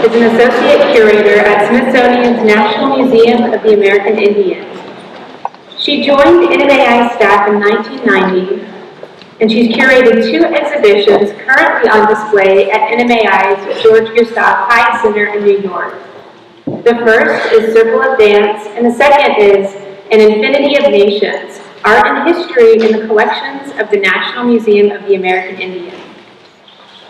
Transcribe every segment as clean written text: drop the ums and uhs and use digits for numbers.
is an associate curator at Smithsonian's National Museum of the American Indian. She joined NMAI staff in 1990, and she's curated 2 exhibitions currently on display at NMAI's George Gustave Hyde Center in New York. The first is Circle of Dance, and the second is An Infinity of Nations, Art and History in the Collections of the National Museum of the American Indian.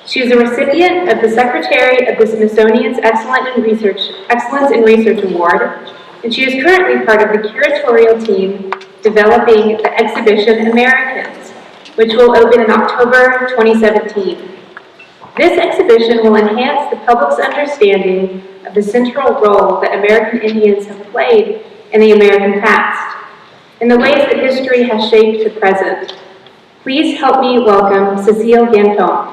She is a recipient of the Secretary of the Smithsonian's Excellence in Research Award, and she is currently part of the curatorial team developing the exhibition Americans, which will open in October 2017. This exhibition will enhance the public's understanding of the central role that American Indians have played in the American past, and the ways that history has shaped the present. Please help me welcome Cecile Ganteaume.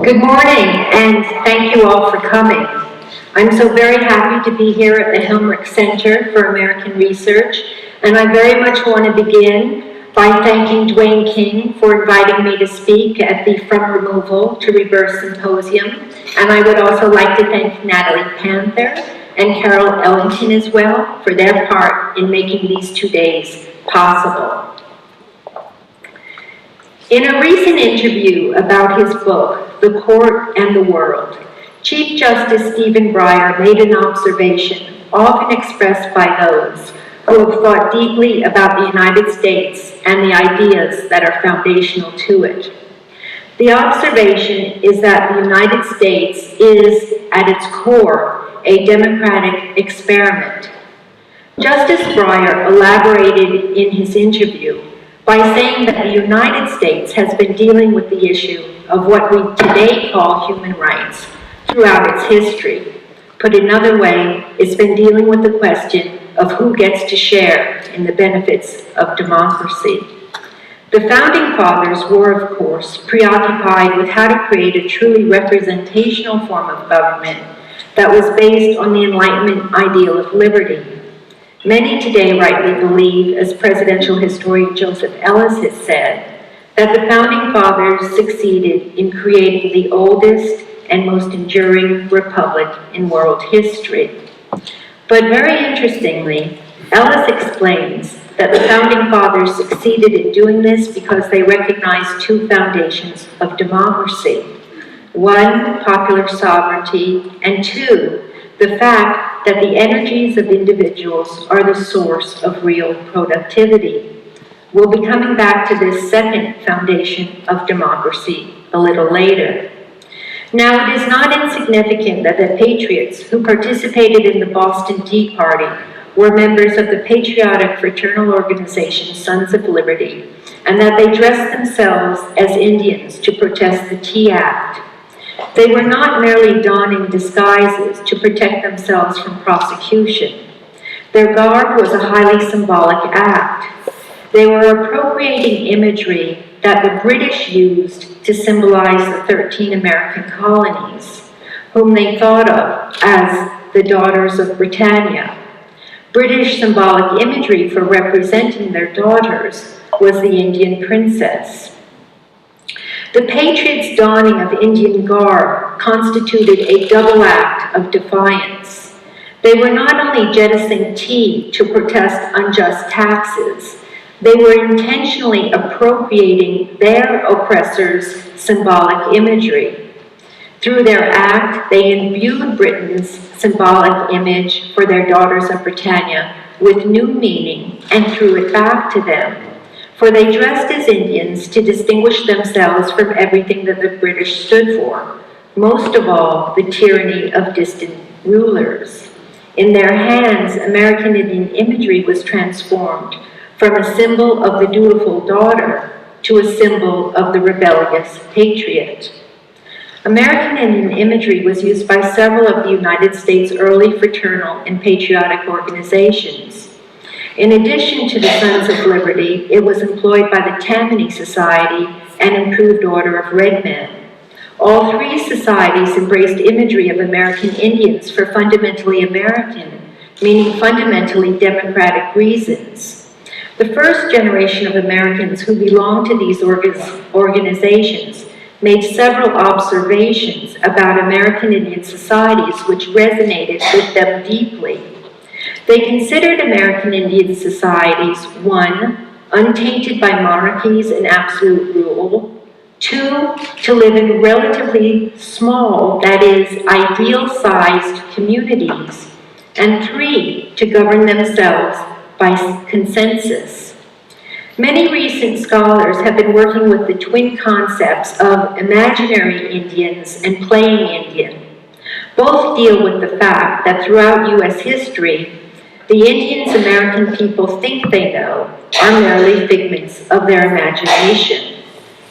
Good morning, and thank you all for coming. I'm so very happy to be here at the Hillmerick Center for American Research, and I very much want to begin by thanking Dwayne King for inviting me to speak at the From Removal to Rebirth Symposium, and I would also like to thank Natalie Panther and Carol Ellington as well for their part in making these 2 days possible. In a recent interview about his book, The Court and the World, Chief Justice Stephen Breyer made an observation often expressed by those who have thought deeply about the United States and the ideas that are foundational to it. The observation is that the United States is, at its core, a democratic experiment. Justice Breyer elaborated in his interview by saying that the United States has been dealing with the issue of what we today call human rights throughout its history. Put another way, it's been dealing with the question of who gets to share in the benefits of democracy. The Founding Fathers were, of course, preoccupied with how to create a truly representational form of government that was based on the Enlightenment ideal of liberty. Many today rightly believe, as presidential historian Joseph Ellis has said, that the Founding Fathers succeeded in creating the oldest and most enduring republic in world history. But very interestingly, Ellis explains that the Founding Fathers succeeded in doing this because they recognized 2 foundations of democracy. 1, popular sovereignty, and 2, the fact that the energies of individuals are the source of real productivity. We'll be coming back to this second foundation of democracy a little later. Now, it is not insignificant that the patriots who participated in the Boston Tea Party were members of the patriotic fraternal organization Sons of Liberty, and that they dressed themselves as Indians to protest the Tea Act. They were not merely donning disguises to protect themselves from prosecution. Their garb was a highly symbolic act. They were appropriating imagery that the British used to symbolize the 13 American colonies, whom they thought of as the daughters of Britannia. British symbolic imagery for representing their daughters was the Indian princess. The Patriots' donning of Indian garb constituted a double act of defiance. They were not only jettisoning tea to protest unjust taxes, they were intentionally appropriating their oppressors' symbolic imagery. Through their act, they imbued Britain's symbolic image for their daughters of Britannia with new meaning and threw it back to them. For they dressed as Indians to distinguish themselves from everything that the British stood for, most of all, the tyranny of distant rulers. In their hands, American Indian imagery was transformed from a symbol of the dutiful daughter to a symbol of the rebellious patriot. American Indian imagery was used by several of the United States' early fraternal and patriotic organizations. In addition to the Sons of Liberty, it was employed by the Tammany Society and Improved Order of Red Men. All 3 societies embraced imagery of American Indians for fundamentally American, meaning fundamentally democratic reasons. The first generation of Americans who belonged to these organizations made several observations about American Indian societies which resonated with them deeply. They considered American Indian societies, 1, untainted by monarchies and absolute rule; 2, to live in relatively small, that is, ideal-sized communities; and 3, to govern themselves by consensus. Many recent scholars have been working with the twin concepts of imaginary Indians and playing Indian. Both deal with the fact that throughout U.S. history, the Indians American people think they know are merely figments of their imagination.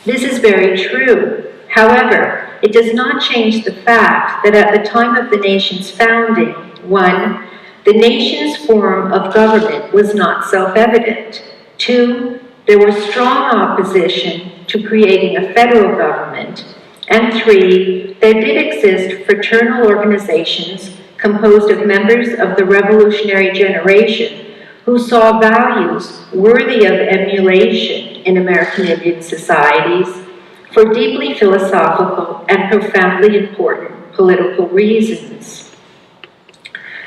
This is very true. However, it does not change the fact that at the time of the nation's founding, 1, the nation's form of government was not self-evident. 2, there was strong opposition to creating a federal government. And 3, there did exist fraternal organizations composed of members of the revolutionary generation who saw values worthy of emulation in American Indian societies for deeply philosophical and profoundly important political reasons.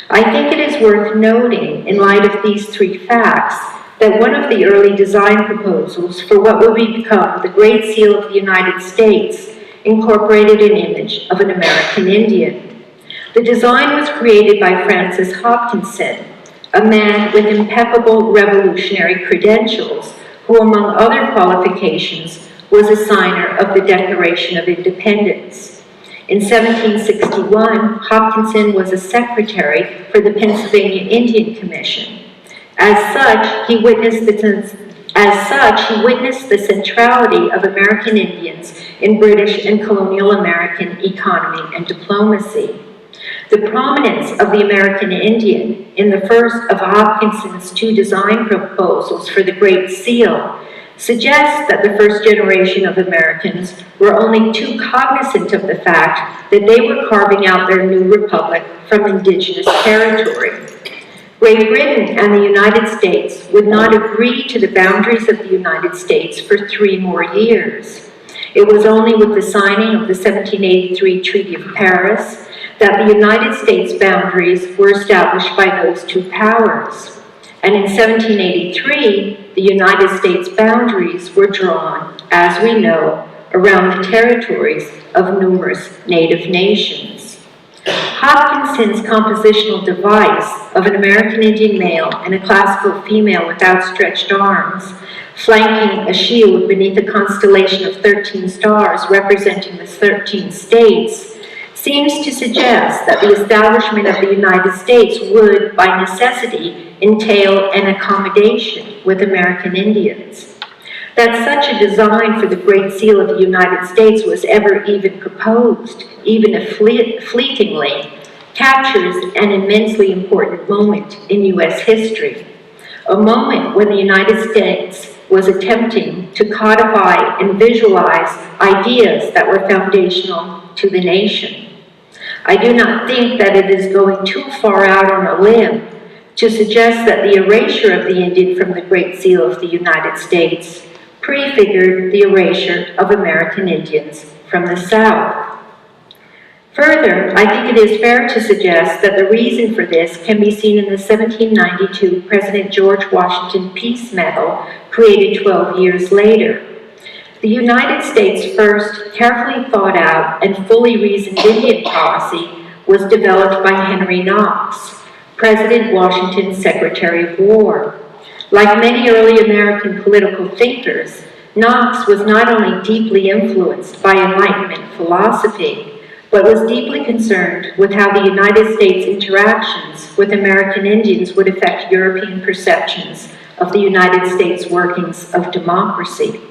I think it is worth noting, in light of these 3 facts, that one of the early design proposals for what would become the Great Seal of the United States incorporated an image of an American Indian. The design was created by Francis Hopkinson, a man with impeccable revolutionary credentials, who, among other qualifications, was a signer of the Declaration of Independence. In 1761, Hopkinson was a secretary for the Pennsylvania Indian Commission. As such, he witnessed the centrality of American Indians in British and colonial American economy and diplomacy. The prominence of the American Indian in the first of Hopkinson's 2 design proposals for the Great Seal suggests that the first generation of Americans were only too cognizant of the fact that they were carving out their new republic from indigenous territory. Great Britain and the United States would not agree to the boundaries of the United States for 3 more years. It was only with the signing of the 1783 Treaty of Paris that the United States boundaries were established by those 2 powers. And in 1783, the United States boundaries were drawn, as we know, around the territories of numerous native nations. Hopkinson's compositional device of an American Indian male and a classical female with outstretched arms, flanking a shield beneath a constellation of 13 stars representing the 13 states, seems to suggest that the establishment of the United States would, by necessity, entail an accommodation with American Indians. That such a design for the Great Seal of the United States was ever even proposed, even if fleetingly, captures an immensely important moment in U.S. history, a moment when the United States was attempting to codify and visualize ideas that were foundational to the nation. I do not think that it is going too far out on a limb to suggest that the erasure of the Indian from the Great Seal of the United States prefigured the erasure of American Indians from the South. Further, I think it is fair to suggest that the reason for this can be seen in the 1792 President George Washington Peace Medal, created 12 years later. The United States' first carefully thought out and fully reasoned Indian policy was developed by Henry Knox, President Washington's Secretary of War. Like many early American political thinkers, Knox was not only deeply influenced by Enlightenment philosophy, but was deeply concerned with how the United States' interactions with American Indians would affect European perceptions of the United States' workings of democracy.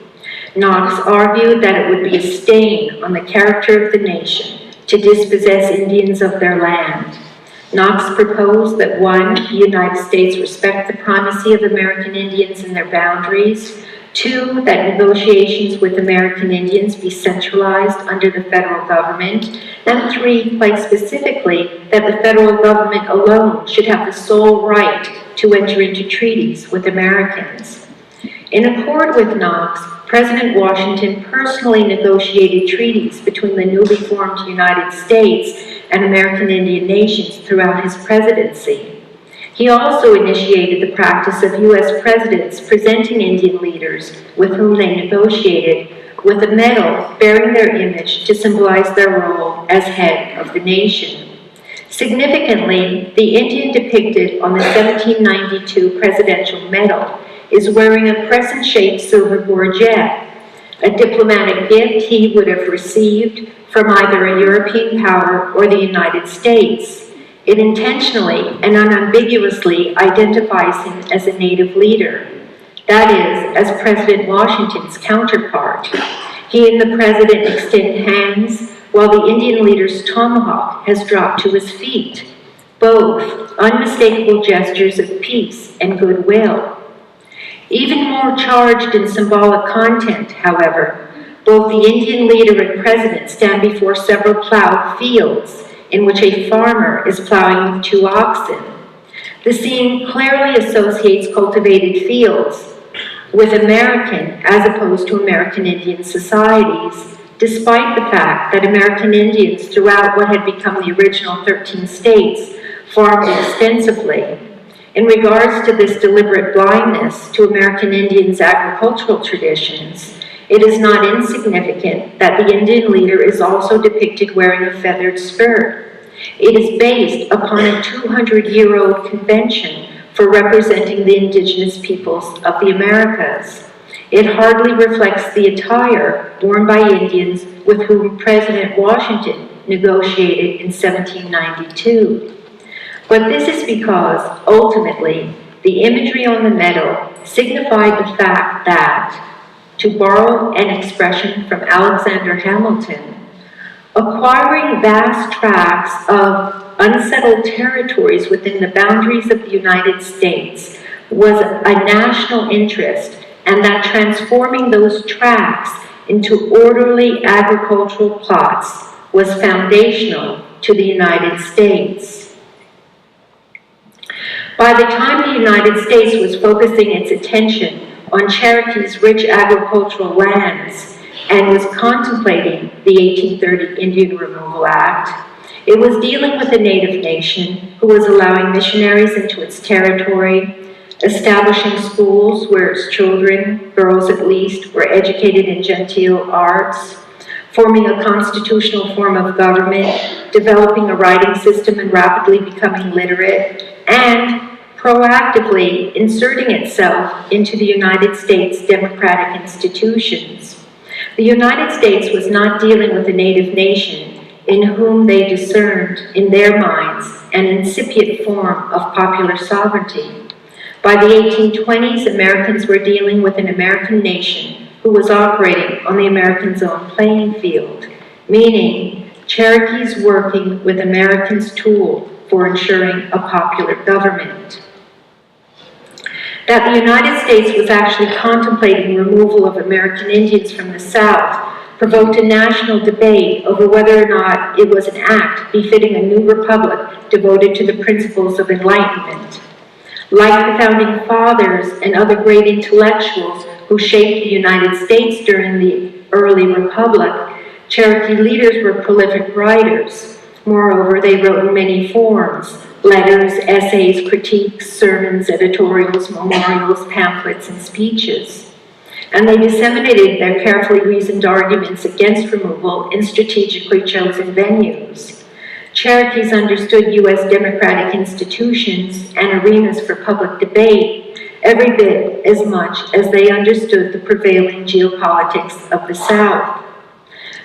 Knox argued that it would be a stain on the character of the nation to dispossess Indians of their land. Knox proposed that 1, the United States respect the primacy of American Indians in their boundaries; 2, that negotiations with American Indians be centralized under the federal government; and 3, quite specifically, that the federal government alone should have the sole right to enter into treaties with Americans. In accord with Knox, President Washington personally negotiated treaties between the newly formed United States and American Indian nations throughout his presidency. He also initiated the practice of U.S. presidents presenting Indian leaders with whom they negotiated with a medal bearing their image to symbolize their role as head of the nation. Significantly, the Indian depicted on the 1792 presidential medal is wearing a crescent-shaped silver gorget, a diplomatic gift he would have received from either a European power or the United States. It intentionally and unambiguously identifies him as a native leader, that is, as President Washington's counterpart. He and the president extend hands, while the Indian leader's tomahawk has dropped to his feet, both unmistakable gestures of peace and goodwill. Even more charged in symbolic content, however, both the Indian leader and president stand before several plowed fields in which a farmer is plowing with 2 oxen. The scene clearly associates cultivated fields with American as opposed to American Indian societies, despite the fact that American Indians throughout what had become the original 13 states farmed extensively. In regards to this deliberate blindness to American Indians' agricultural traditions, it is not insignificant that the Indian leader is also depicted wearing a feathered skirt. It is based upon a 200-year-old convention for representing the indigenous peoples of the Americas. It hardly reflects the attire worn by Indians with whom President Washington negotiated in 1792. But this is because, ultimately, the imagery on the medal signified the fact that, to borrow an expression from Alexander Hamilton, acquiring vast tracts of unsettled territories within the boundaries of the United States was a national interest, and that transforming those tracts into orderly agricultural plots was foundational to the United States. By the time the United States was focusing its attention on Cherokee's rich agricultural lands and was contemplating the 1830 Indian Removal Act, it was dealing with a native nation who was allowing missionaries into its territory, establishing schools where its children, girls at least, were educated in genteel arts, forming a constitutional form of government, developing a writing system and rapidly becoming literate, and proactively inserting itself into the United States democratic institutions. The United States was not dealing with a native nation in whom they discerned, in their minds, an incipient form of popular sovereignty. By the 1820s, Americans were dealing with an American nation who was operating on the Americans' own playing field, meaning Cherokees working with Americans' tool for ensuring a popular government. That the United States was actually contemplating removal of American Indians from the South provoked a national debate over whether or not it was an act befitting a new republic devoted to the principles of enlightenment. Like the Founding Fathers and other great intellectuals who shaped the United States during the early republic, Cherokee leaders were prolific writers. Moreover, they wrote in many forms: letters, essays, critiques, sermons, editorials, memorials, pamphlets, and speeches. And they disseminated their carefully reasoned arguments against removal in strategically chosen venues. Cherokees understood U.S. democratic institutions and arenas for public debate every bit as much as they understood the prevailing geopolitics of the South.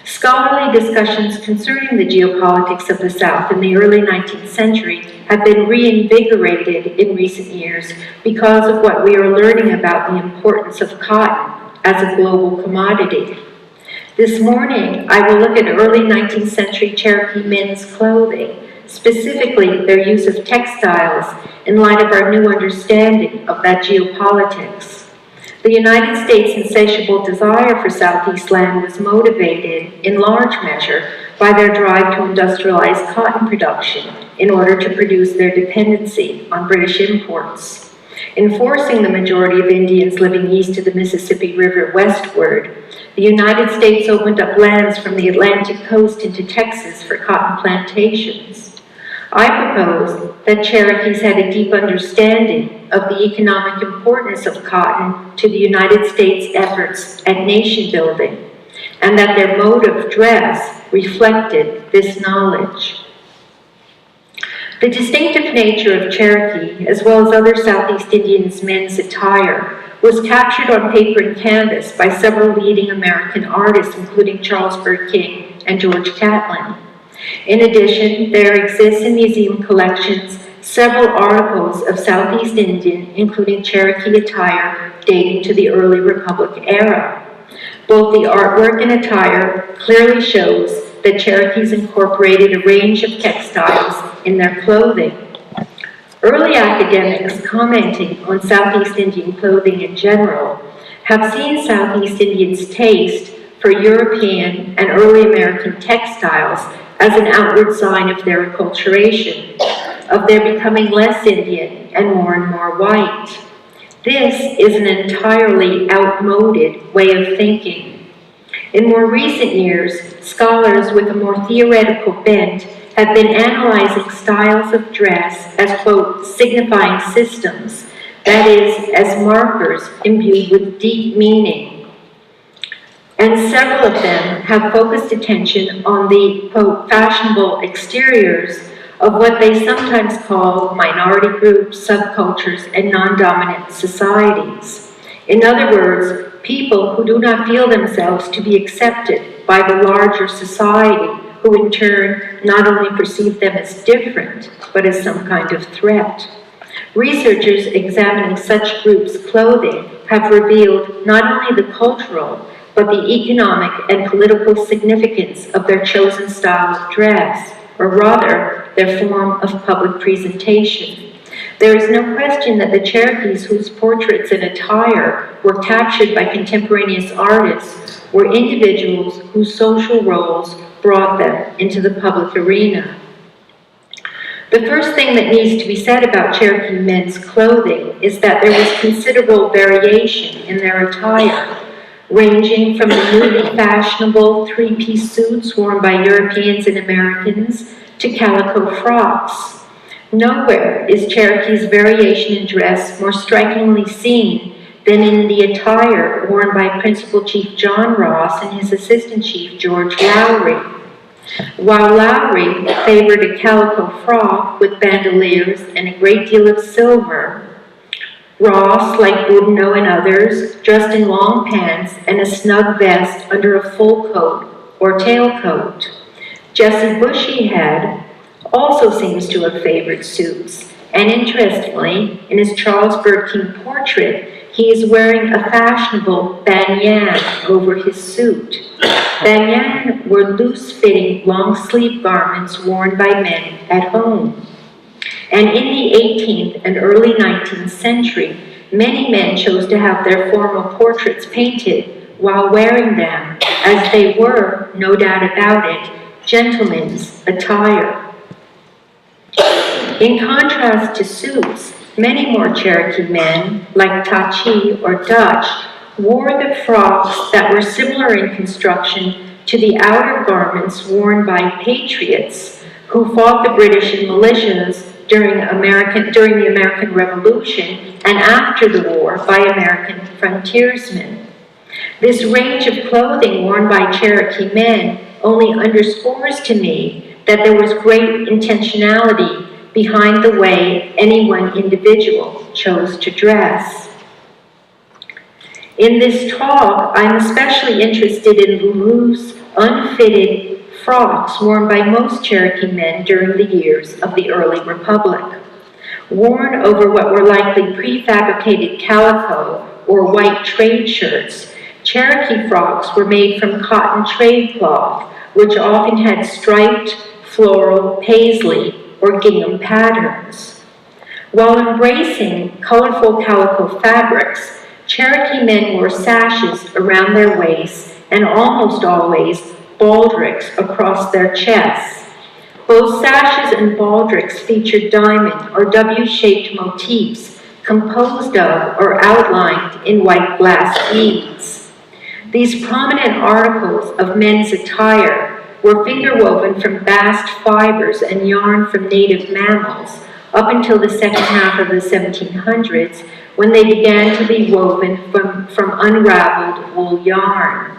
Scholarly discussions concerning the geopolitics of the South in the early 19th century have been reinvigorated in recent years because of what we are learning about the importance of cotton as a global commodity. This morning, I will look at early 19th century Cherokee men's clothing, specifically their use of textiles, in light of our new understanding of that geopolitics. The United States' insatiable desire for Southeast land was motivated, in large measure, by their drive to industrialize cotton production in order to produce their dependency on British imports. In forcing the majority of Indians living east of the Mississippi River westward, the United States opened up lands from the Atlantic coast into Texas for cotton plantations. I propose that Cherokees had a deep understanding of the economic importance of cotton to the United States' efforts at nation building, and that their mode of dress reflected this knowledge. The distinctive nature of Cherokee, as well as other Southeast Indian men's attire, was captured on paper and canvas by several leading American artists, including Charles Burt King and George Catlin. In addition, there exists in museum collections several articles of Southeast Indian, including Cherokee attire dating to the early Republic era. Both the artwork and attire clearly shows that Cherokees incorporated a range of textiles in their clothing. Early academics commenting on Southeast Indian clothing in general have seen Southeast Indians' taste for European and early American textiles as an outward sign of their acculturation, of their becoming less Indian and more white. This is an entirely outmoded way of thinking. In more recent years, scholars with a more theoretical bent have been analyzing styles of dress as, quote, signifying systems, that is, as markers imbued with deep meaning. And several of them have focused attention on the, quote, fashionable exteriors of what they sometimes call minority groups, subcultures, and non-dominant societies. In other words, people who do not feel themselves to be accepted by the larger society, who in turn not only perceive them as different, but as some kind of threat. Researchers examining such groups' clothing have revealed not only the cultural, but the economic and political significance of their chosen style of dress, or rather, their form of public presentation. There is no question that the Cherokees whose portraits and attire were captured by contemporaneous artists were individuals whose social roles brought them into the public arena. The first thing that needs to be said about Cherokee men's clothing is that there was considerable variation in their attire, ranging from the newly fashionable three-piece suits worn by Europeans and Americans to calico frocks. Nowhere is Cherokee's variation in dress more strikingly seen than in the attire worn by Principal Chief John Ross and his Assistant Chief George Lowry. While Lowry favored a calico frock with bandoliers and a great deal of silver, Ross, like Boudinot and others, dressed in long pants and a snug vest under a full coat or tailcoat. Jesse Bushyhead also seems to have favored suits, and interestingly, in his Charles Burt King portrait, he is wearing a fashionable banyan over his suit. Banyan were loose-fitting, long-sleeve garments worn by men at home. And in the 18th and early 19th century, many men chose to have their formal portraits painted while wearing them, as they were, no doubt about it, gentlemen's attire. In contrast to suits, many more Cherokee men, like Tachi or Dutch, wore the frocks that were similar in construction to the outer garments worn by patriots who fought the British in militias during the American Revolution and after the war by American frontiersmen. This range of clothing worn by Cherokee men only underscores to me that there was great intentionality behind the way any one individual chose to dress. In this talk, I'm especially interested in the loose, unfitted frocks worn by most Cherokee men during the years of the early Republic. Worn over what were likely prefabricated calico or white trade shirts, Cherokee frocks were made from cotton trade cloth, which often had striped, floral, paisley, or gingham patterns. While embracing colorful calico fabrics, Cherokee men wore sashes around their waists and almost always baldricks across their chests. Both sashes and baldricks featured diamond or W-shaped motifs composed of or outlined in white glass beads. These prominent articles of men's attire were finger-woven from bast fibers and yarn from native mammals up until the second half of the 1700s, when they began to be woven from unraveled wool yarn.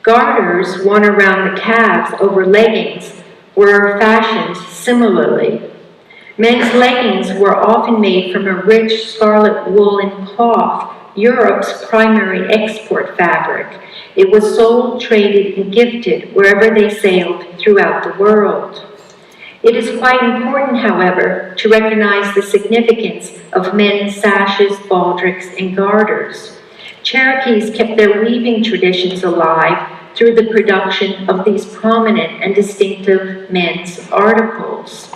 Garters worn around the calves over leggings were fashioned similarly. Men's leggings were often made from a rich scarlet woolen cloth, Europe's primary export fabric. It was sold, traded, and gifted wherever they sailed throughout the world. It is quite important, however, to recognize the significance of men's sashes, baldricks, and garters. Cherokees kept their weaving traditions alive through the production of these prominent and distinctive men's articles.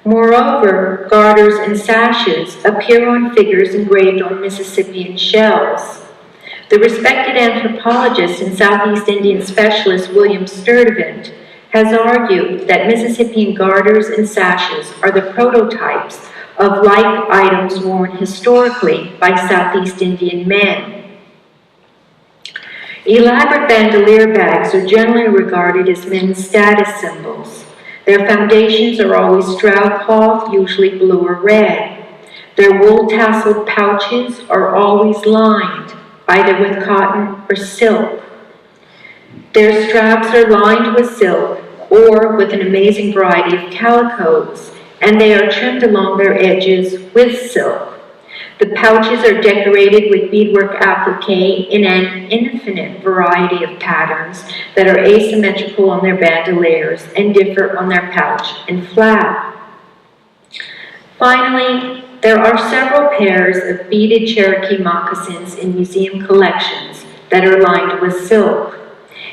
Moreover, garters and sashes appear on figures engraved on Mississippian shells. The respected anthropologist and Southeast Indian specialist William Sturtevant has argued that Mississippian garters and sashes are the prototypes of like items worn historically by Southeast Indian men. Elaborate bandolier bags are generally regarded as men's status symbols. Their foundations are always stroud cloth, usually blue or red. Their wool tasseled pouches are always lined, either with cotton or silk. Their straps are lined with silk or with an amazing variety of calicos, and they are trimmed along their edges with silk. The pouches are decorated with beadwork applique in an infinite variety of patterns that are asymmetrical on their bandoliers and differ on their pouch and flap. Finally, there are several pairs of beaded Cherokee moccasins in museum collections that are lined with silk.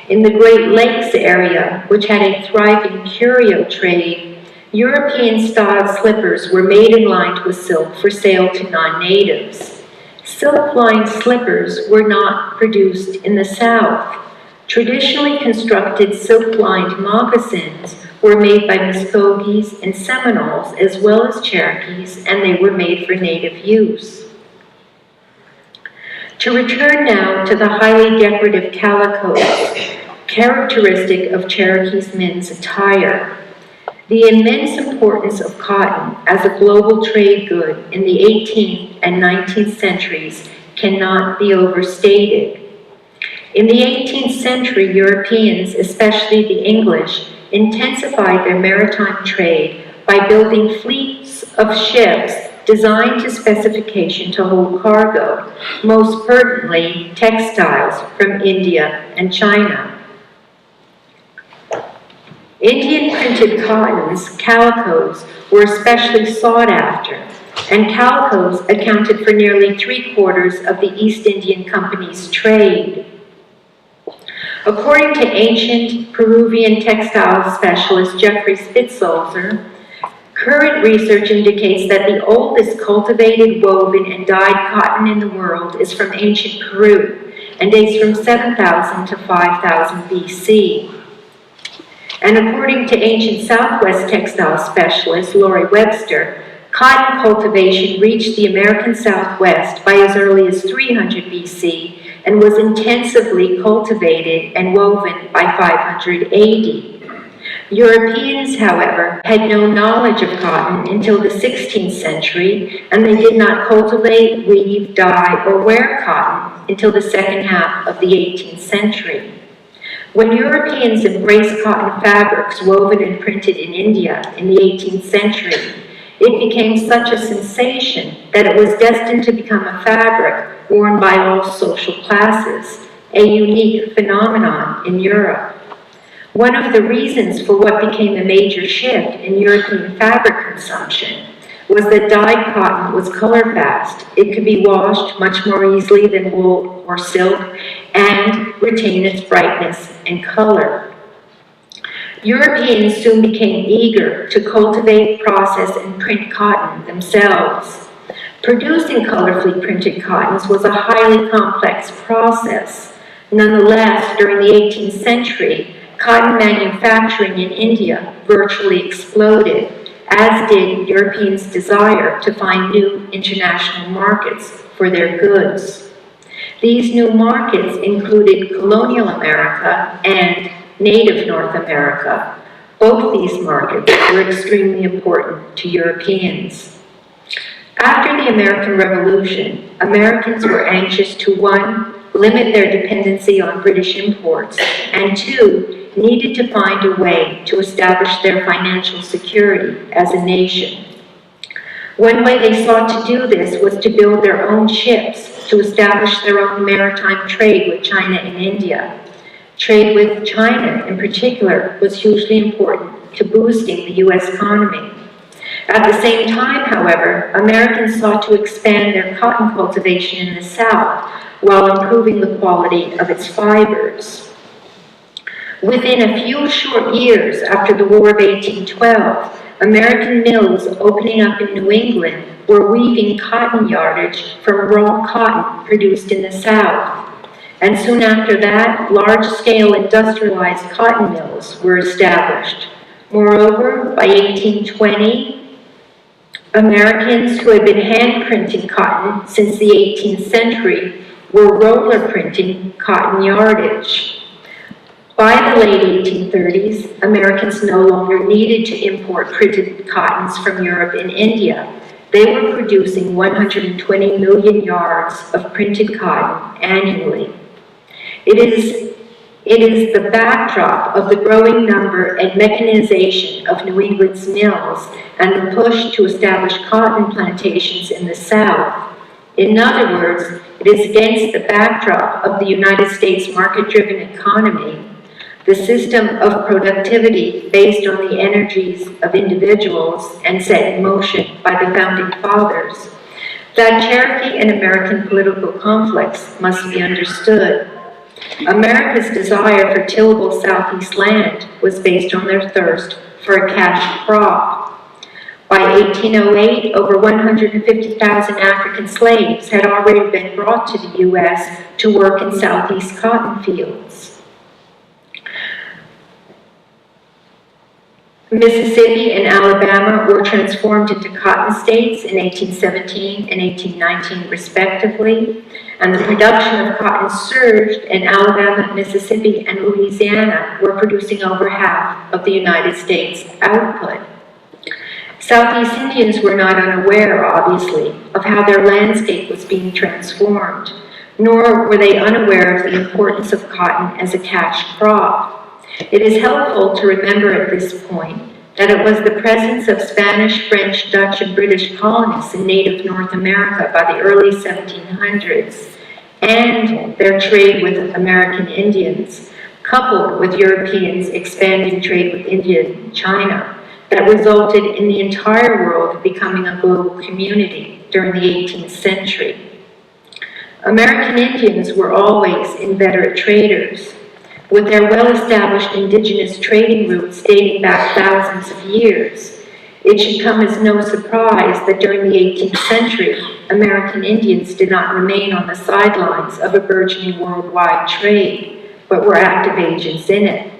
In the Great Lakes area, which had a thriving curio trade, European-style slippers were made and lined with silk for sale to non-natives. Silk-lined slippers were not produced in the South. Traditionally constructed silk-lined moccasins were made by Muskogees and Seminoles as well as Cherokees, and they were made for native use. To return now to the highly decorative calicos, characteristic of Cherokees' men's attire. The immense importance of cotton as a global trade good in the 18th and 19th centuries cannot be overstated. In the 18th century, Europeans, especially the English, intensified their maritime trade by building fleets of ships designed to specification to hold cargo, most pertinently textiles from India and China. Indian printed cottons, calicos, were especially sought after, and calicos accounted for nearly 3/4 of the East Indian Company's trade. According to ancient Peruvian textile specialist Jeffrey Spitzolzer, current research indicates that the oldest cultivated, woven, and dyed cotton in the world is from ancient Peru and dates from 7,000 to 5,000 BC. And according to ancient Southwest textile specialist Lori Webster, cotton cultivation reached the American Southwest by as early as 300 BC and was intensively cultivated and woven by 500 AD. Europeans, however, had no knowledge of cotton until the 16th century, and they did not cultivate, weave, dye, or wear cotton until the second half of the 18th century. When Europeans embraced cotton fabrics woven and printed in India in the 18th century, it became such a sensation that it was destined to become a fabric worn by all social classes, a unique phenomenon in Europe. One of the reasons for what became a major shift in European fabric consumption was that dyed cotton was color fast. It could be washed much more easily than wool or silk and retain its brightness and color. Europeans soon became eager to cultivate, process, and print cotton themselves. Producing colorfully printed cottons was a highly complex process. Nonetheless, during the 18th century, cotton manufacturing in India virtually exploded, as did Europeans' desire to find new international markets for their goods. These new markets included colonial America and native North America. Both these markets were extremely important to Europeans. After the American Revolution, Americans were anxious to, 1, limit their dependency on British imports, and 2, needed to find a way to establish their financial security as a nation. One way they sought to do this was to build their own ships to establish their own maritime trade with China and India. Trade with China, in particular, was hugely important to boosting the U.S. economy. At the same time, however, Americans sought to expand their cotton cultivation in the South while improving the quality of its fibers. Within a few short years after the War of 1812, American mills opening up in New England were weaving cotton yardage from raw cotton produced in the South. And soon after that, large-scale industrialized cotton mills were established. Moreover, by 1820, Americans who had been hand-printing cotton since the 18th century were roller printing cotton yardage. By the late 1830s, Americans no longer needed to import printed cottons from Europe and India. They were producing 120 million yards of printed cotton annually. It is the backdrop of the growing number and mechanization of New England's mills and the push to establish cotton plantations in the South. In other words, it is against the backdrop of the United States market-driven economy, the system of productivity based on the energies of individuals and set in motion by the Founding Fathers, that Cherokee and American political conflicts must be understood. America's desire for tillable Southeast land was based on their thirst for a cash crop. By 1808, over 150,000 African slaves had already been brought to the U.S. to work in Southeast cotton fields. Mississippi and Alabama were transformed into cotton states in 1817 and 1819 respectively, and the production of cotton surged, and Alabama, Mississippi, and Louisiana were producing over half of the United States output. Southeast Indians were not unaware, obviously, of how their landscape was being transformed, nor were they unaware of the importance of cotton as a cash crop. It is helpful to remember at this point that it was the presence of Spanish, French, Dutch, and British colonists in native North America by the early 1700s and their trade with American Indians, coupled with Europeans' expanding trade with India and China, that resulted in the entire world becoming a global community during the 18th century. American Indians were always inveterate traders. With their well-established indigenous trading routes dating back thousands of years, it should come as no surprise that during the 18th century, American Indians did not remain on the sidelines of a burgeoning worldwide trade, but were active agents in it.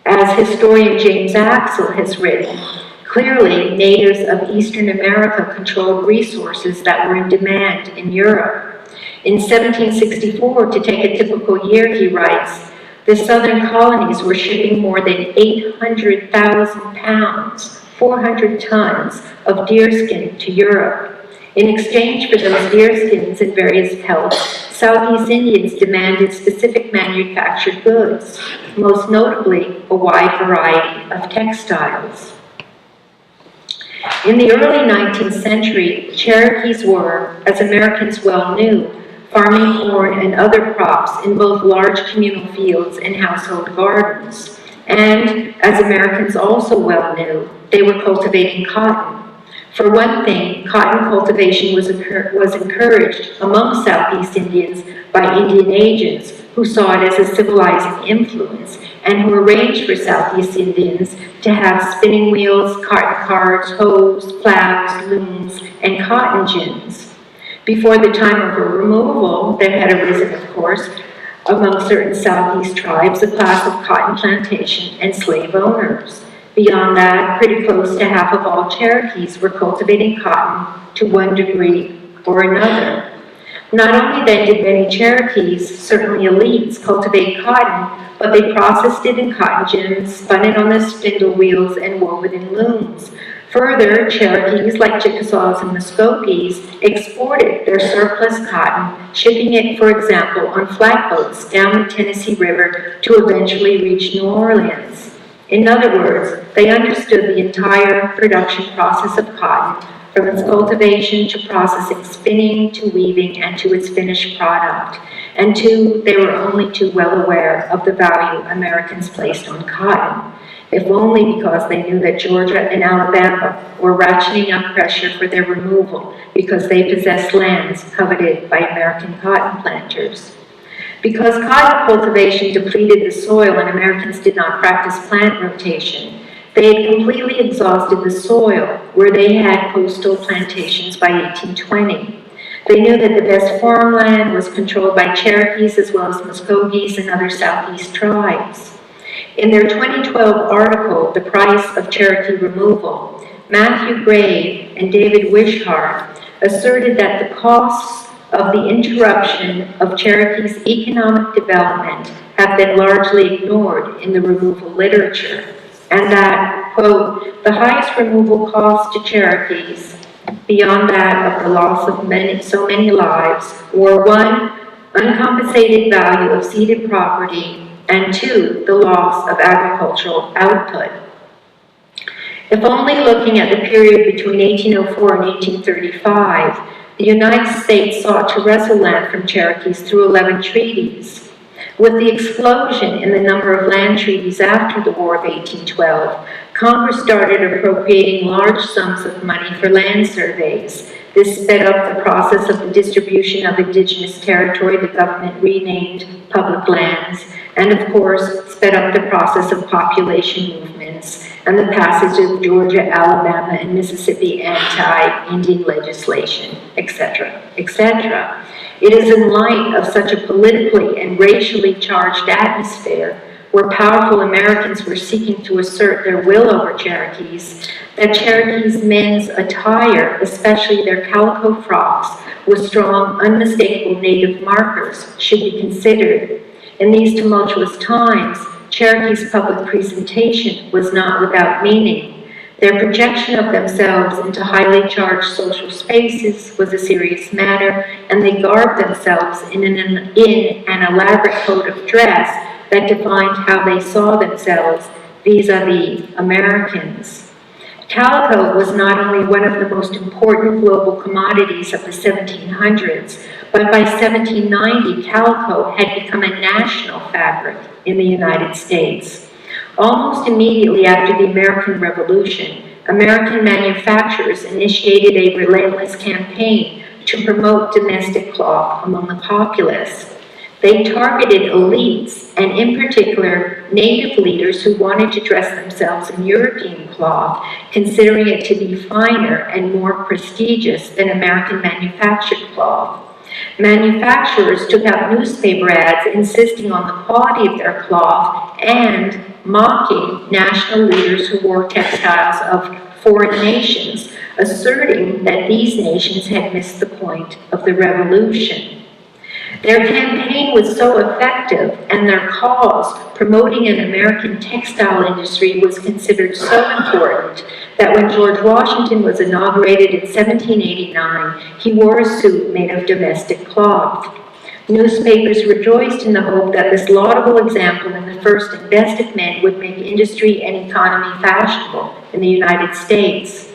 As historian James Axel has written, clearly natives of Eastern America controlled resources that were in demand in Europe. In 1764, to take a typical year, he writes, the southern colonies were shipping more than 800,000 pounds, 400 tons of deerskin to Europe. In exchange for those deerskins and various pelts, Southeast Indians demanded specific manufactured goods, most notably a wide variety of textiles. In the early 19th century, Cherokees were, as Americans well knew, farming corn and other crops in both large communal fields and household gardens. And, as Americans also well knew, they were cultivating cotton. For one thing, cotton cultivation was encouraged among Southeast Indians by Indian agents who saw it as a civilizing influence and who arranged for Southeast Indians to have spinning wheels, cotton carts, hoes, plows, looms, and cotton gins. Before the time of her removal, there had arisen, of course, among certain Southeast tribes, a class of cotton plantation and slave owners. Beyond that, pretty close to half of all Cherokees were cultivating cotton to one degree or another. Not only then did many Cherokees, certainly elites, cultivate cotton, but they processed it in cotton gins, spun it on the spindle wheels, and wove it in looms. Further, Cherokees, like Chickasaws and Muskogees, exported their surplus cotton, shipping it, for example, on flatboats down the Tennessee River to eventually reach New Orleans. In other words, they understood the entire production process of cotton, from its cultivation to processing, spinning to weaving, and to its finished product. And two, they were only too well aware of the value Americans placed on cotton, if only because they knew that Georgia and Alabama were ratcheting up pressure for their removal because they possessed lands coveted by American cotton planters. Because cotton cultivation depleted the soil and Americans did not practice plant rotation, they had completely exhausted the soil where they had coastal plantations by 1820. They knew that the best farmland was controlled by Cherokees as well as Muskogees and other Southeast tribes. In their 2012 article, The Price of Cherokee Removal, Matthew Gray and David Wishart asserted that the costs of the interruption of Cherokee's economic development have been largely ignored in the removal literature, and that, quote, the highest removal cost to Cherokees, beyond that of the loss of so many lives, were one, uncompensated value of ceded property, and two, the loss of agricultural output. If only looking at the period between 1804 and 1835, the United States sought to wrestle land from Cherokees through 11 treaties. With the explosion in the number of land treaties after the War of 1812, Congress started appropriating large sums of money for land surveys. This sped up the process of the distribution of indigenous territory the government renamed public lands, and of course, sped up the process of population movements and the passage of Georgia, Alabama, and Mississippi anti-Indian legislation, etc., etc. It is in light of such a politically and racially charged atmosphere, where powerful Americans were seeking to assert their will over Cherokees, that Cherokees' men's attire, especially their calico frocks with strong, unmistakable native markers, should be considered. In these tumultuous times, Cherokees' public presentation was not without meaning. Their projection of themselves into highly charged social spaces was a serious matter, and they garbed themselves in an elaborate code of dress that defined how they saw themselves vis-a-vis Americans. Calico was not only one of the most important global commodities of the 1700s, but by 1790, calico had become a national fabric in the United States. Almost immediately after the American Revolution, American manufacturers initiated a relentless campaign to promote domestic cloth among the populace. They targeted elites, and in particular, native leaders who wanted to dress themselves in European cloth, considering it to be finer and more prestigious than American manufactured cloth. Manufacturers took out newspaper ads insisting on the quality of their cloth and mocking national leaders who wore textiles of foreign nations, asserting that these nations had missed the point of the revolution. Their campaign was so effective, and their cause, promoting an American textile industry, was considered so important that when George Washington was inaugurated in 1789, he wore a suit made of domestic cloth. Newspapers rejoiced in the hope that this laudable example in the first invested men would make industry and economy fashionable in the United States.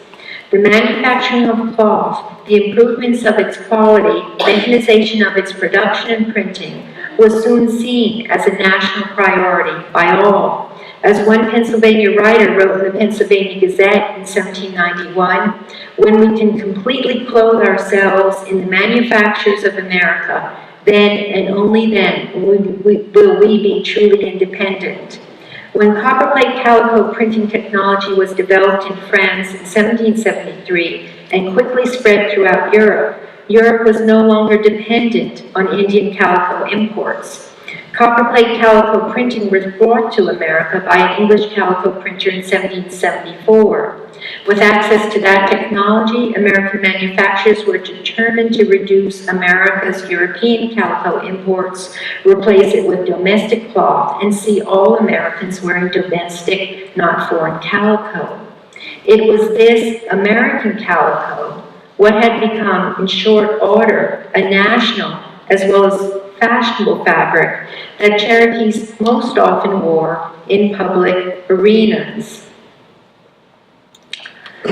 The manufacturing of cloth, the improvements of its quality, mechanization of its production and printing, was soon seen as a national priority by all. As one Pennsylvania writer wrote in the Pennsylvania Gazette in 1791, when we can completely clothe ourselves in the manufactures of America, then and only then will we be truly independent. When copperplate calico printing technology was developed in France in 1773 and quickly spread throughout Europe, Europe was no longer dependent on Indian calico imports. Copperplate calico printing was brought to America by an English calico printer in 1774. With access to that technology, American manufacturers were determined to reduce America's European calico imports, replace it with domestic cloth, and see all Americans wearing domestic, not foreign calico. It was this American calico, what had become, in short order, a national as well as fashionable fabric that Cherokees most often wore in public arenas.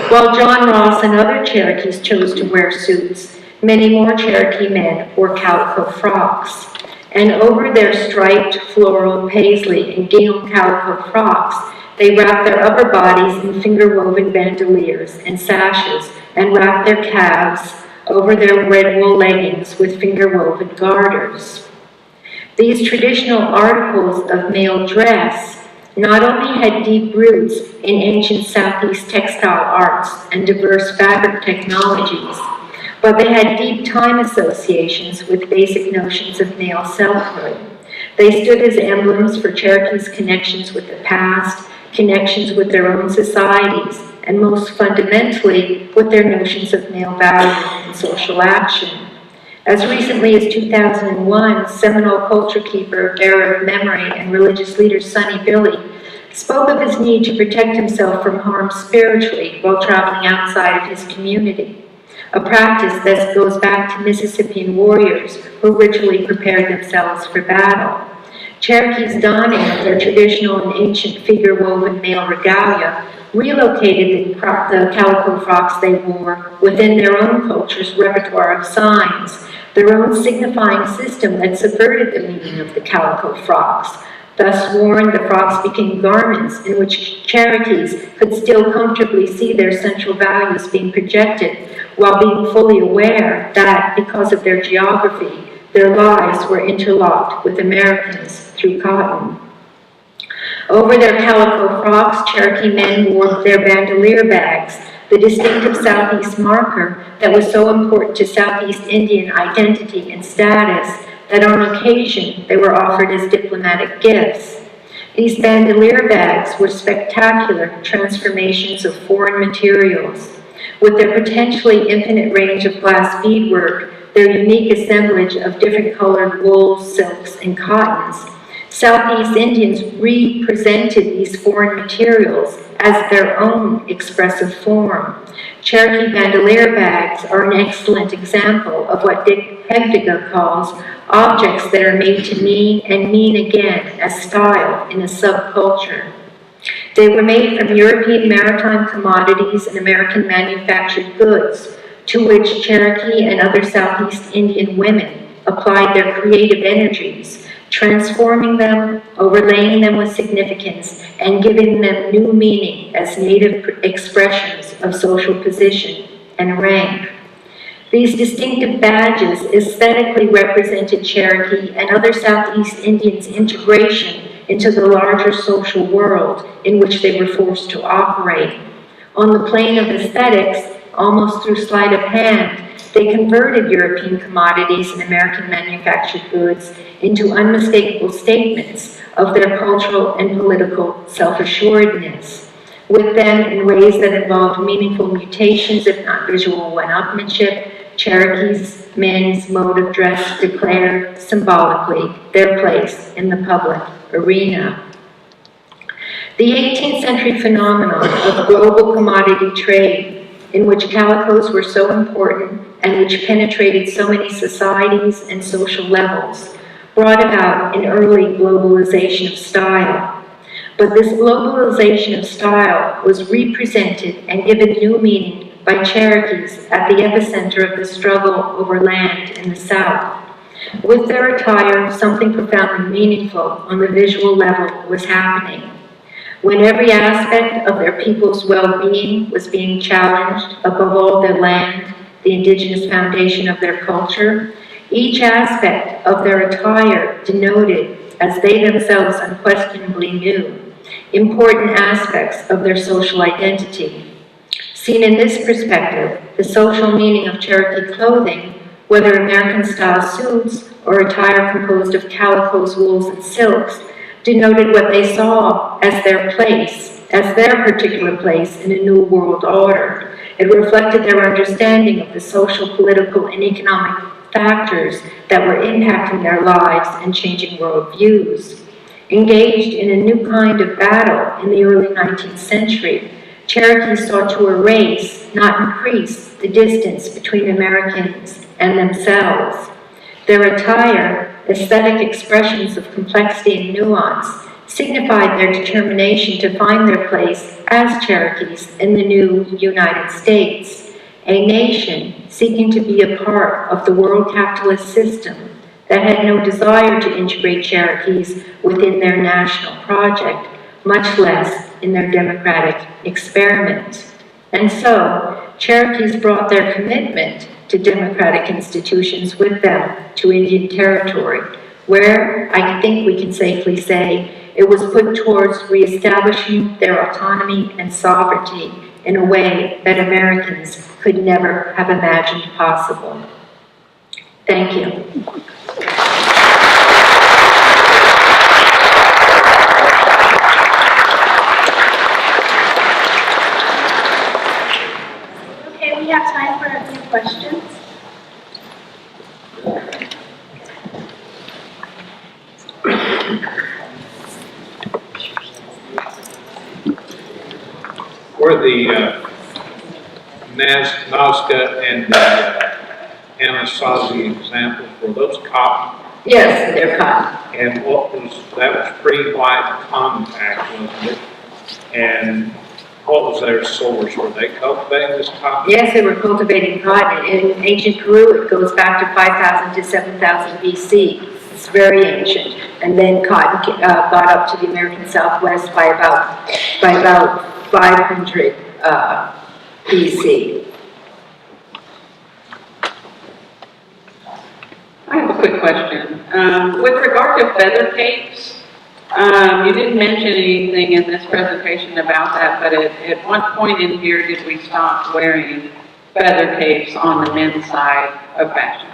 While John Ross and other Cherokees chose to wear suits, many more Cherokee men wore calico frocks. And over their striped floral paisley and gingham calico frocks, they wrapped their upper bodies in finger-woven bandoliers and sashes and wrapped their calves over their red wool leggings with finger-woven garters. These traditional articles of male dress not only had deep roots in ancient Southeast textile arts and diverse fabric technologies, but they had deep time associations with basic notions of male selfhood. They stood as emblems for Cherokees' connections with the past, connections with their own societies, and most fundamentally, with their notions of male value and social action. As recently as 2001, Seminole culture keeper, bearer of memory, and religious leader Sonny Billy spoke of his need to protect himself from harm spiritually while traveling outside of his community, a practice that goes back to Mississippian warriors who ritually prepared themselves for battle. Cherokees donning their traditional and ancient figure-woven male regalia relocated the calico frocks they wore within their own culture's repertoire of signs, their own signifying system that subverted the meaning of the calico frocks. Thus worn, the frocks became garments in which Cherokees could still comfortably see their central values being projected, while being fully aware that, because of their geography, their lives were interlocked with Americans through cotton. Over their calico frocks, Cherokee men wore their bandolier bags, the distinctive Southeast marker that was so important to Southeast Indian identity and status that on occasion they were offered as diplomatic gifts. These bandolier bags were spectacular transformations of foreign materials. With their potentially infinite range of glass beadwork, their unique assemblage of different colored wools, silks, and cottons, Southeast Indians represented these foreign materials as their own expressive form. Cherokee bandolier bags are an excellent example of what Dick Hegdiga calls objects that are made to mean and mean again as style in a subculture. They were made from European maritime commodities and American manufactured goods, to which Cherokee and other Southeast Indian women applied their creative energies, transforming them, overlaying them with significance, and giving them new meaning as native expressions of social position and rank. These distinctive badges aesthetically represented Cherokee and other Southeast Indians' integration into the larger social world in which they were forced to operate. On the plane of aesthetics, almost through sleight of hand, they converted European commodities and American manufactured goods into unmistakable statements of their cultural and political self-assuredness. With them, in ways that involved meaningful mutations, if not visual one-upmanship, Cherokees' men's mode of dress declared symbolically their place in the public arena. The 18th century phenomenon of global commodity trade, in which calicos were so important and which penetrated so many societies and social levels, brought about an early globalization of style. But this globalization of style was represented and given new meaning by Cherokees at the epicenter of the struggle over land in the South. With their attire, something profoundly meaningful on the visual level was happening. When every aspect of their people's well-being was being challenged, above all their land, the indigenous foundation of their culture, each aspect of their attire denoted, as they themselves unquestionably knew, important aspects of their social identity. Seen in this perspective, the social meaning of Cherokee clothing whether American-style suits or attire composed of calicos, wools, and silks, denoted what they saw as their place, as their particular place in a new world order. It reflected their understanding of the social, political, and economic factors that were impacting their lives and changing worldviews. Engaged in a new kind of battle in the early 19th century, Cherokees sought to erase, not increase, the distance between Americans and themselves. Their attire, aesthetic expressions of complexity and nuance, signified their determination to find their place as Cherokees in the new United States, a nation seeking to be a part of the world capitalist system that had no desire to integrate Cherokees within their national project, much less in their democratic experiment. And so, Cherokees brought their commitment to democratic institutions with them to Indian Territory, where I think we can safely say it was put towards reestablishing their autonomy and sovereignty in a way that Americans could never have imagined possible. Thank you. Okay, we have time for a few questions. Were the Nazca and Anasazi examples, were those cotton? Yes, they're cotton. And what was, that was pre-white contact, wasn't it? And what was their source? Were they cultivating this cotton? Yes, they were cultivating cotton. In ancient Peru, it goes back to 5,000 to 7,000 BC. It's very ancient. And then cotton got up to the American Southwest by about 500 BC. I have a quick question. With regard to feather capes, you didn't mention anything in this presentation about that, but at what point in here did we stop wearing feather capes on the men's side of fashion?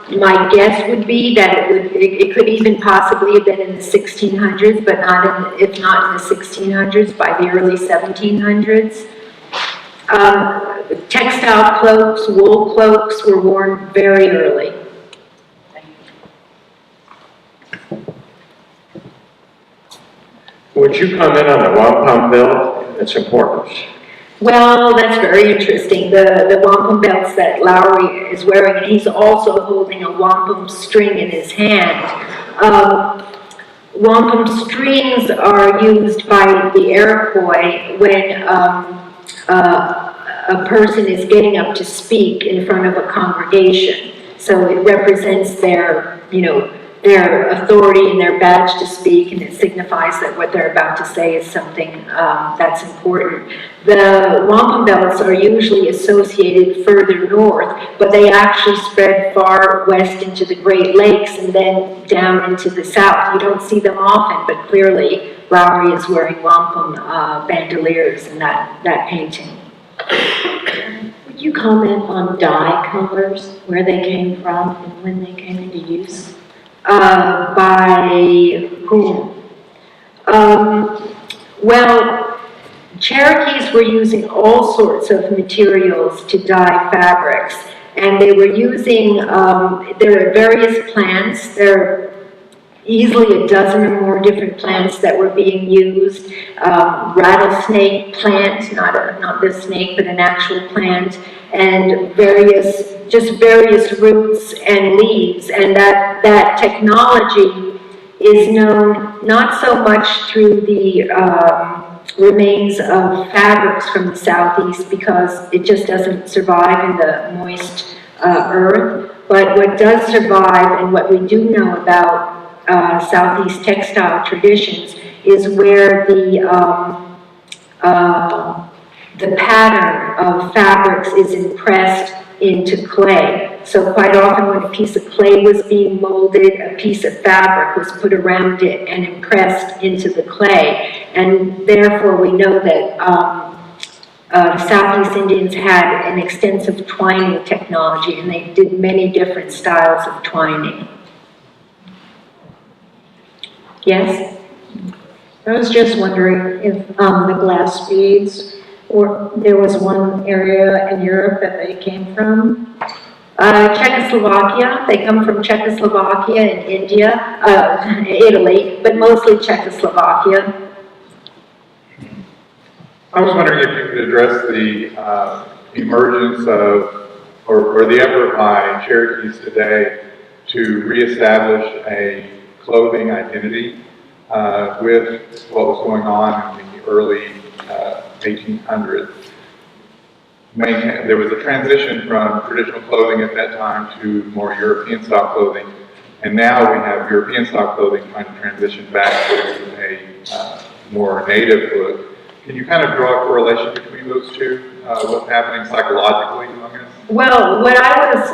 My guess would be that it could even possibly have been in the 1600s, but if not in the 1600s, by the early 1700s. Textile cloaks, wool cloaks were worn very early. Would you comment on the wampum belt and its importance? Well, that's very interesting. The wampum belts that Lowry is wearing, and he's also holding a wampum string in his hand. Wampum strings are used by the Iroquois when a person is getting up to speak in front of a congregation. So it represents their, their authority and their badge to speak, and it signifies that what they're about to say is something that's important. The wampum belts are usually associated further north, but they actually spread far west into the Great Lakes and then down into the south. You don't see them often, but clearly Lowry is wearing wampum bandoliers in that painting. Would you comment on dye colors, where they came from and when they came into use? By whom? Well, Cherokees were using all sorts of materials to dye fabrics, and they were using, there are various plants. There are easily a dozen or more different plants that were being used. Rattlesnake plant, not this snake, but an actual plant, and various roots and leaves. And that technology is known not so much through the remains of fabrics from the southeast, because it just doesn't survive in the moist earth. But what does survive, and what we do know about Southeast textile traditions, is where the pattern of fabrics is impressed into clay. So quite often when a piece of clay was being molded, a piece of fabric was put around it and impressed into the clay. And therefore we know that Southeast Indians had an extensive twining technology, and they did many different styles of twining. Yes? I was just wondering if the glass beads, or there was one area in Europe that they came from. Czechoslovakia, they come from Czechoslovakia and India, Italy, but mostly Czechoslovakia. I was wondering if you could address the emergence of, or the effort by Cherokees today to reestablish a clothing identity with what was going on in the early 1800s. There was a transition from traditional clothing at that time to more European-style clothing, and now we have European-style clothing trying to transition back to a more native look. Can you kind of draw a correlation between those two? What's happening psychologically among us? Well, what I was,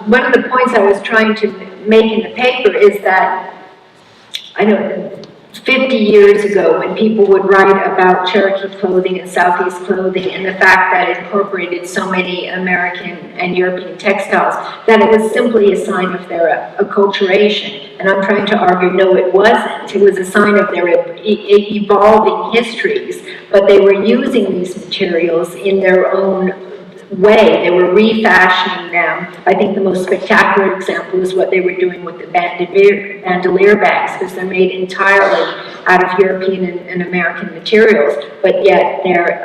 one of the points I was trying to make in the paper is that, I know 50 years ago when people would write about Cherokee clothing and Southeast clothing and the fact that it incorporated so many American and European textiles, that it was simply a sign of their acculturation. And I'm trying to argue, no, it wasn't. It was a sign of their evolving histories, but they were using these materials in their own way. They were refashioning them. I think the most spectacular example is what they were doing with the bandolier bags, because they're made entirely out of European and American materials, but yet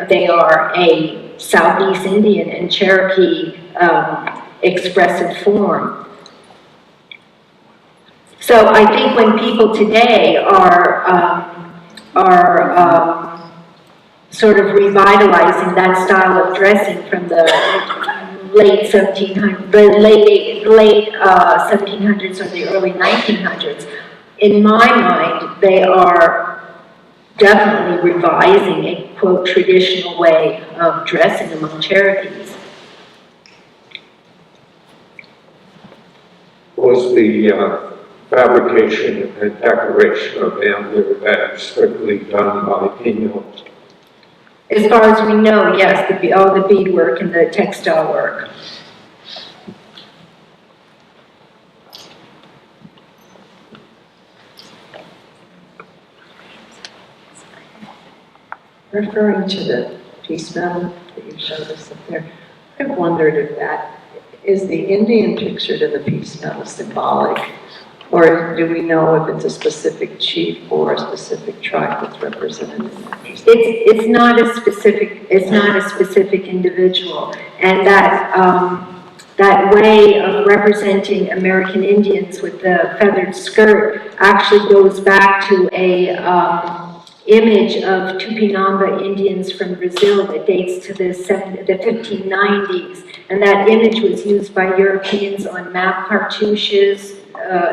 they are a Southeast Indian and Cherokee expressive form. So I think when people today are sort of revitalizing that style of dressing from the late 1700s, the late 1700s or the early 1900s, in my mind, they are definitely revising a, quote, traditional way of dressing among Cherokees. Was the fabrication and decoration of bandolier bags strictly done by females? As far as we know, yes, all the beadwork and the textile work. Referring to the piece metal that you showed us up there, I've wondered if that is the Indian pictured in the piece metal symbolic, or do we know if it's a specific chief or a specific tribe that's represented in that piece? It's not a specific individual, and that way of representing American Indians with the feathered skirt actually goes back to a image of Tupinamba Indians from Brazil that dates to the 1590s, and that image was used by Europeans on map cartouches,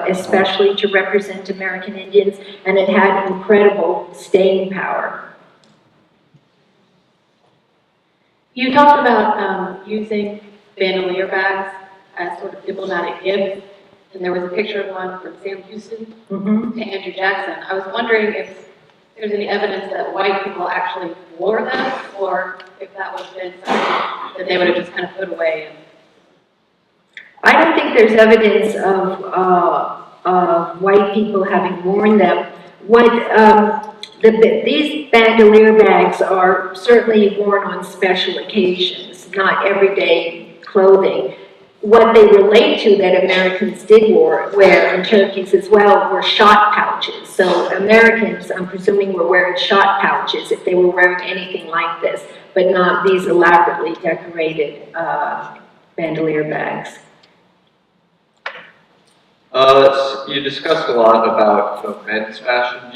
especially to represent American Indians, and it had incredible staying power. You talked about using bandolier bags as sort of diplomatic gifts, and there was a picture of one from Sam Houston to Andrew Jackson. I was wondering if there's any evidence that white people actually wore them, or if that would have been something that they would have just kind of put away. I don't think there's evidence of white people having worn them. These bandolier bags are certainly worn on special occasions, not everyday clothing. What they relate to that Americans did wear, and Cherokees as well, were shot pouches. So Americans, I'm presuming, were wearing shot pouches if they were wearing anything like this, but not these elaborately decorated bandolier bags. You discussed a lot about men's fashion.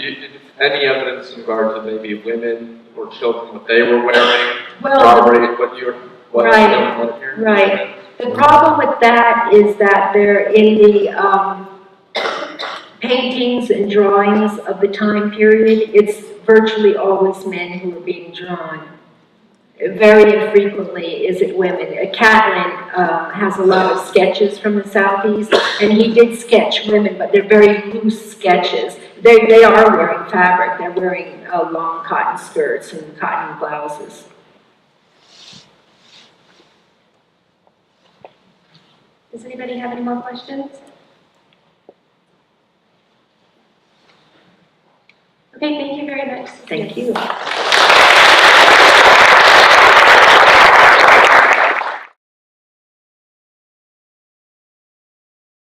Any evidence in regard to maybe women or children, what they were wearing? Corroborate what you're Right. The problem with that is that they're in the paintings and drawings of the time period. It's virtually always men who are being drawn. Very infrequently is it women. Catlin has a lot of sketches from the Southeast, and he did sketch women, but they're very loose sketches. They are wearing fabric. They're wearing long cotton skirts and cotton blouses. Does anybody have any more questions? Okay, thank you very much. Thank you.